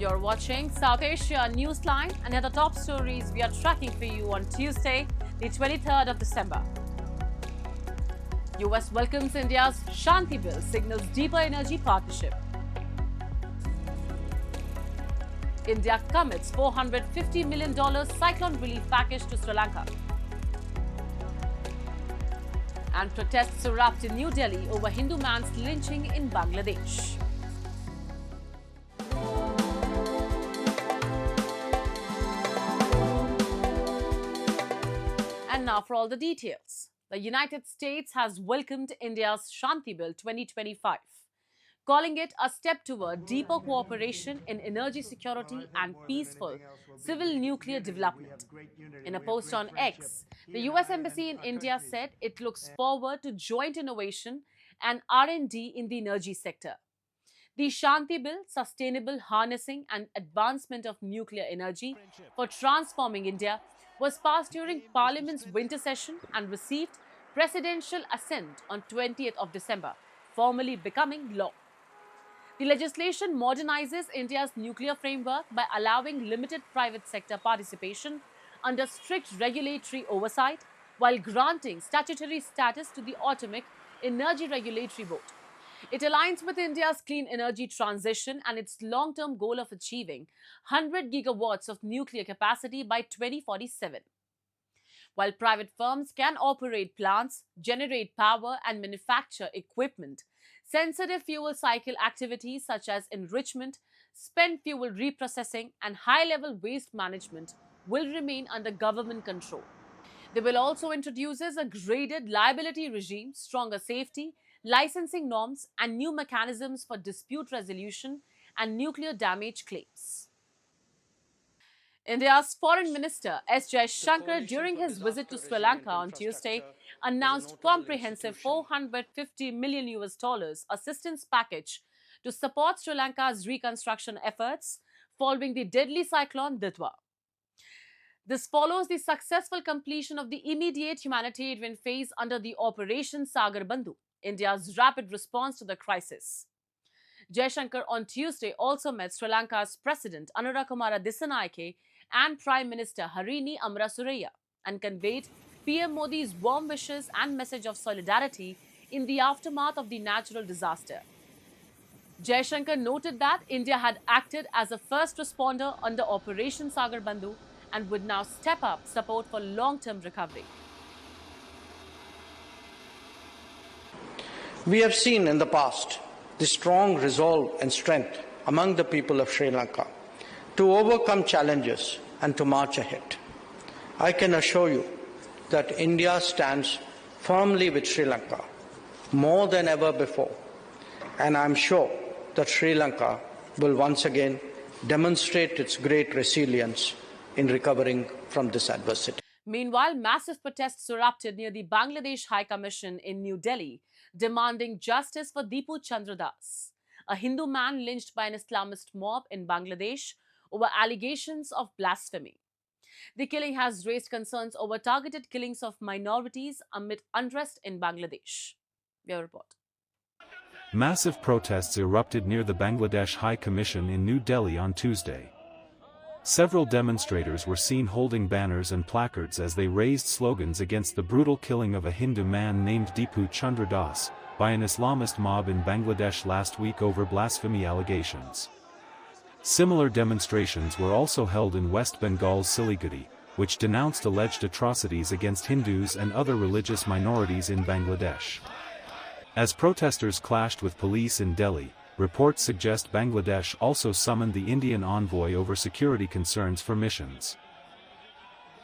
You're watching South Asia Newsline, and here are the top stories we are tracking for you on Tuesday, the 23rd of December. US welcomes India's Shanti Bill, signals deeper energy partnership. India commits $450 million cyclone relief package to Sri Lanka. And protests erupt in New Delhi over Hindu man's lynching in Bangladesh. And now for all the details. The United States has welcomed India's Shanti Bill 2025, calling it a step toward deeper cooperation in energy security and peaceful civil nuclear development. In a post on X, the US Embassy in India said it looks forward to joint innovation and R&D in the energy sector. The Shanti Bill, Sustainable Harnessing and Advancement of Nuclear Energy for Transforming India, was passed during Parliament's winter session and received presidential assent on 20th of December, formally becoming law. The legislation modernizes India's nuclear framework by allowing limited private sector participation under strict regulatory oversight, while granting statutory status to the Atomic Energy Regulatory Board. It aligns with India's clean energy transition and its long-term goal of achieving 100 gigawatts of nuclear capacity by 2047. While private firms can operate plants, generate power and manufacture equipment, sensitive fuel cycle activities such as enrichment, spent fuel reprocessing and high-level waste management will remain under government control. The bill also introduces a graded liability regime, stronger safety, licensing norms and new mechanisms for dispute resolution and nuclear damage claims. India's Foreign Minister S. Jaishankar, during his visit to Sri Lanka on Tuesday, announced comprehensive $450 million assistance package to support Sri Lanka's reconstruction efforts following the deadly cyclone Ditwa. This follows the successful completion of the immediate humanitarian phase under the Operation Sagar Bandhu, India's rapid response to the crisis. Jaishankar on Tuesday also met Sri Lanka's President Anurakumara Dissanayake and Prime Minister Harini Amarasuraya and conveyed PM Modi's warm wishes and message of solidarity in the aftermath of the natural disaster. Jaishankar noted that India had acted as a first responder under Operation Sagar Bandhu and would now step up support for long-term recovery. We have seen in the past the strong resolve and strength among the people of Sri Lanka to overcome challenges and to march ahead. I can assure you that India stands firmly with Sri Lanka more than ever before, and I'm sure that Sri Lanka will once again demonstrate its great resilience in recovering from this adversity. Meanwhile, massive protests erupted near the Bangladesh High Commission in New Delhi, demanding justice for Dipu Chandra Das, a Hindu man lynched by an Islamist mob in Bangladesh over allegations of blasphemy. The killing has raised concerns over targeted killings of minorities amid unrest in Bangladesh. Your report. Massive protests erupted near the Bangladesh High Commission in New Delhi on Tuesday. Several demonstrators were seen holding banners and placards as they raised slogans against the brutal killing of a Hindu man named Dipu Chandra Das by an Islamist mob in Bangladesh last week over blasphemy allegations. Similar demonstrations were also held in West Bengal's Siliguri, which denounced alleged atrocities against Hindus and other religious minorities in Bangladesh. As protesters clashed with police in Delhi, reports suggest Bangladesh also summoned the Indian envoy over security concerns for missions.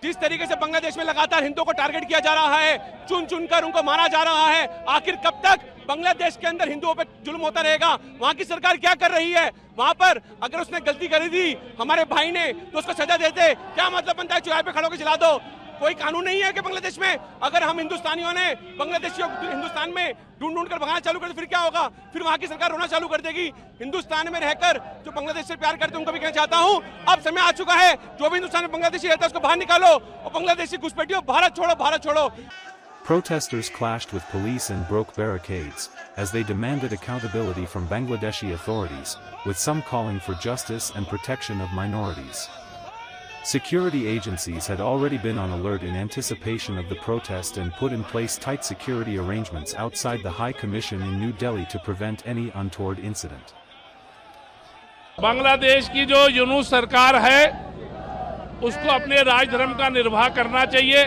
जिस तरीके से बांग्लादेश में लगातार हिंदुओं को target किया जा रहा है, चुन-चुनकर उनको मारा जा रहा है, आखिर कब तक बांग्लादेश के अंदर हिंदुओं पे जुल्म होता रहेगा? वहां की सरकार क्या कर रही है? वहां पर अगर उसने गलती करी थी हमारे भाई ने तो उसको सजा देते, क्या मतलब बनता है चौराहे पे खड़े होकर जला दो? कोई कानून नहीं है कि बांग्लादेश में अगर हम हिंदुस्तानियों ने बांग्लादेशियों को हिंदुस्तान में ढूंढ कर भगाना चालू कर तो फिर क्या होगा? फिर वहां की सरकार रोना चालू कर देगी। हिंदुस्तान में रहकर जो बांग्लादेश से प्यार करते हैं उनको भी कहना चाहता हूं, अब समय आ चुका है, जो भी हिंदुस्तान में बांग्लादेशी रहता है उसको बाहर निकालो और बांग्लादेशी घुसपैठियों भारत छोड़ो, भारत छोड़ो। Protesters clashed with police and broke barricades, as they demanded accountability from Bangladeshi authorities, with some calling for justice and protection of minorities. Security agencies had already been on alert in anticipation of the protest and put in place tight security arrangements outside the High Commission in New Delhi to prevent any untoward incident. Bangladesh की जो यूनूस सरकार है उसको अपने राजधर्म का निर्वाह करना चाहिए।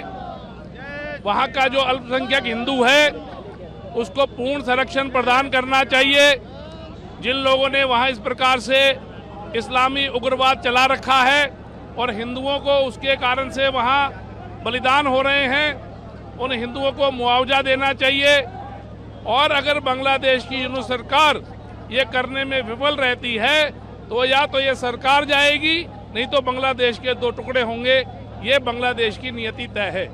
वहां का जो अल्पसंख्यक हिंदू है उसको पूर्ण संरक्षण प्रदान करना चाहिए। जिन लोगों ने वहां इस प्रकार से इस्लामी उग्रवाद चला रखा है और हिंदुओं को उसके कारण से वहां बलिदान हो रहे हैं, उन हिंदुओं को मुआवजा देना चाहिए। और अगर बांग्लादेश की यूनूस सरकार ये करने में विफल रहती है तो या तो ये सरकार जाएगी, नहीं तो बांग्लादेश के दो टुकड़े होंगे। ये बांग्लादेश की नियति तय है।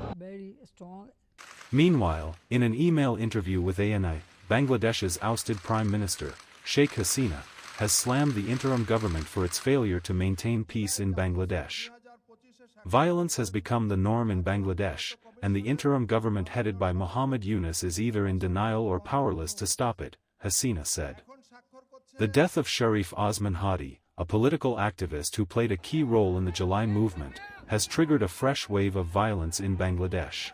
Meanwhile, in an email interview with ANI, Bangladesh's ousted Prime Minister, Sheikh Hasina, has slammed the interim government for its failure to maintain peace in Bangladesh. Violence has become the norm in Bangladesh, and the interim government headed by Muhammad Yunus is either in denial or powerless to stop it, Hasina said. The death of Sharif Osman Hadi, a political activist who played a key role in the July movement, has triggered a fresh wave of violence in Bangladesh.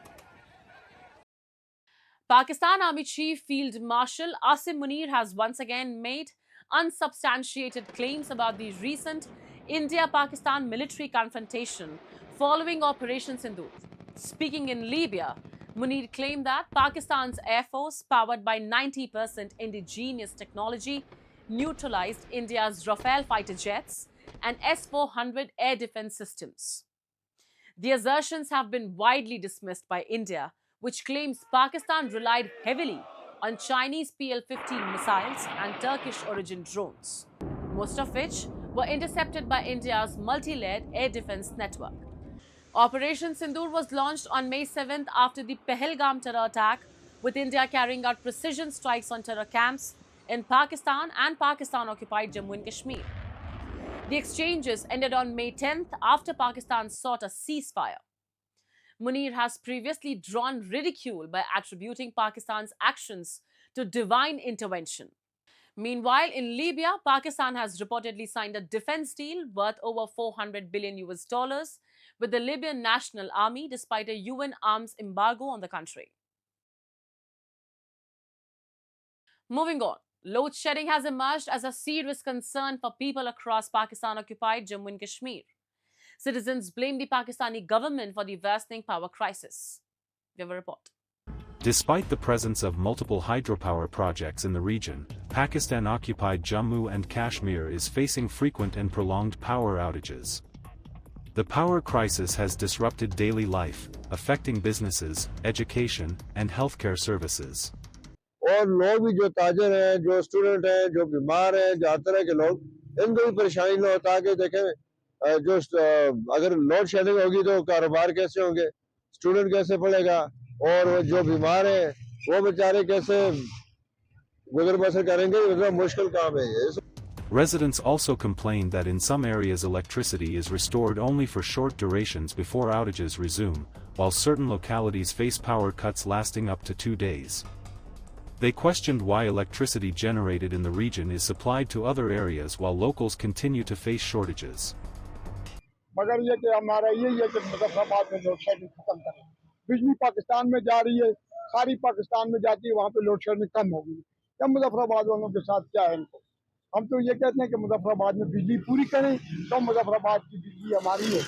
Pakistan Army Chief Field Marshal Asim Munir has once again made unsubstantiated claims about the recent India-Pakistan military confrontation following Operation Sindoor. Speaking in Libya, Munir claimed that Pakistan's Air Force, powered by 90% indigenous technology, neutralized India's Rafale fighter jets and S-400 air defense systems. The assertions have been widely dismissed by India, which claims Pakistan relied heavily on Chinese PL-15 missiles and Turkish-origin drones, most of which were intercepted by India's multi-layered air defense network. Operation Sindoor was launched on May 7th after the Pahalgam terror attack, with India carrying out precision strikes on terror camps in Pakistan and Pakistan-occupied Jammu and Kashmir. The exchanges ended on May 10th after Pakistan sought a ceasefire. Munir has previously drawn ridicule by attributing Pakistan's actions to divine intervention. Meanwhile, in Libya, Pakistan has reportedly signed a defense deal worth over $400 billion with the Libyan National Army despite a UN arms embargo on the country. Moving on, load shedding has emerged as a serious concern for people across Pakistan-occupied Jammu and Kashmir. Citizens blame the Pakistani government for the worsening power crisis. We have a report. Despite the presence of multiple hydropower projects in the region, Pakistan-occupied Jammu and Kashmir is facing frequent and prolonged power outages. The power crisis has disrupted daily life, affecting businesses, education, and healthcare services. और लोग भी जो ताजर हैं, जो student हैं, जो बीमार हैं, जो हर तरह के लोग, इनको भी परेशानी न होता है कि देखें जो अगर लोड शेडिंग होगी तो कारोबार कैसे होंगे, स्टूडेंट कैसे पढ़ेगा और जो बीमार हैं वो बेचारे कैसे गुजर बसर करेंगे, ये मुश्किल काम है ये. Residents also complained that in some areas electricity is restored only for short durations before outages resume, while certain localities face power cuts lasting up to 2 days. They questioned why electricity generated in the region is supplied to other areas while locals continue to face shortages. मगर ये कि हमारा ये कि मुजफ्फराबाद में load shedding खत्म करें. बिजली पाकिस्तान में जा रही है, सारी पाकिस्तान में जाती है, वहाँ पे लोड शेडिंग कम होगी. क्या मुजफ्फराबाद वालों के साथ क्या है इनको? हम तो ये कहते हैं कि मुजफ्फराबाद में बिजली पूरी करें, तो मुजफ्फराबाद की बिजली हमारी है.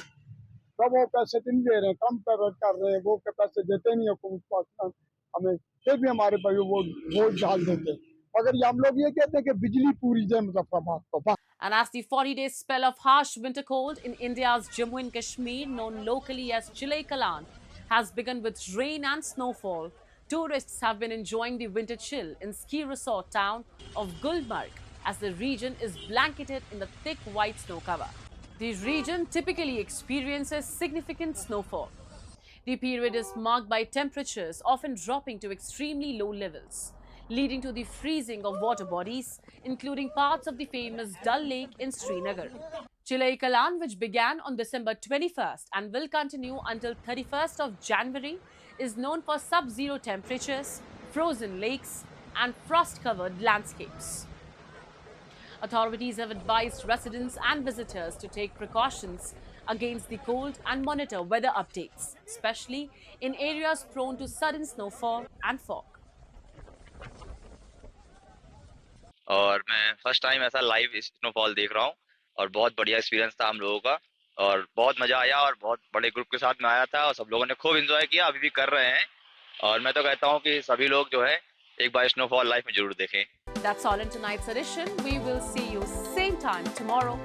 तो वो पैसे तो नहीं दे रहे, कम कर रहे हैं, वो पैसे देते नहीं हुकूमत पाकिस्तान हमें, फिर भी हमारे भाई वो डाल देते हैं. मगर ये हम लोग ये कहते हैं कि बिजली पूरी जाए मुजफ्फराबाद को. And as the 40-day spell of harsh winter cold in India's Jammu and Kashmir, known locally as Chilai Kalan, has begun with rain and snowfall, tourists have been enjoying the winter chill in ski resort town of Gulmarg as the region is blanketed in the thick white snow cover. The region typically experiences significant snowfall. The period is marked by temperatures often dropping to extremely low levels, leading to the freezing of water bodies, including parts of the famous Dal Lake in Srinagar. Chilai Kalan, which began on December 21st and will continue until 31st of January, is known for sub-zero temperatures, frozen lakes, and frost-covered landscapes. Authorities have advised residents and visitors to take precautions against the cold and monitor weather updates, especially in areas prone to sudden snowfall and fog. और मैं first time ऐसा live snowfall देख रहा हूँ और बहुत बढ़िया experience था हम लोगों का और बहुत मजा आया और बहुत बड़े ग्रुप के साथ में आया था और सब लोगों ने खूब एंजॉय किया, अभी भी कर रहे हैं और मैं तो कहता हूँ कि सभी लोग जो है एक बार स्नोफॉल लाइफ में जरूर देखें। That's all in tonight's edition. We will see you same time tomorrow.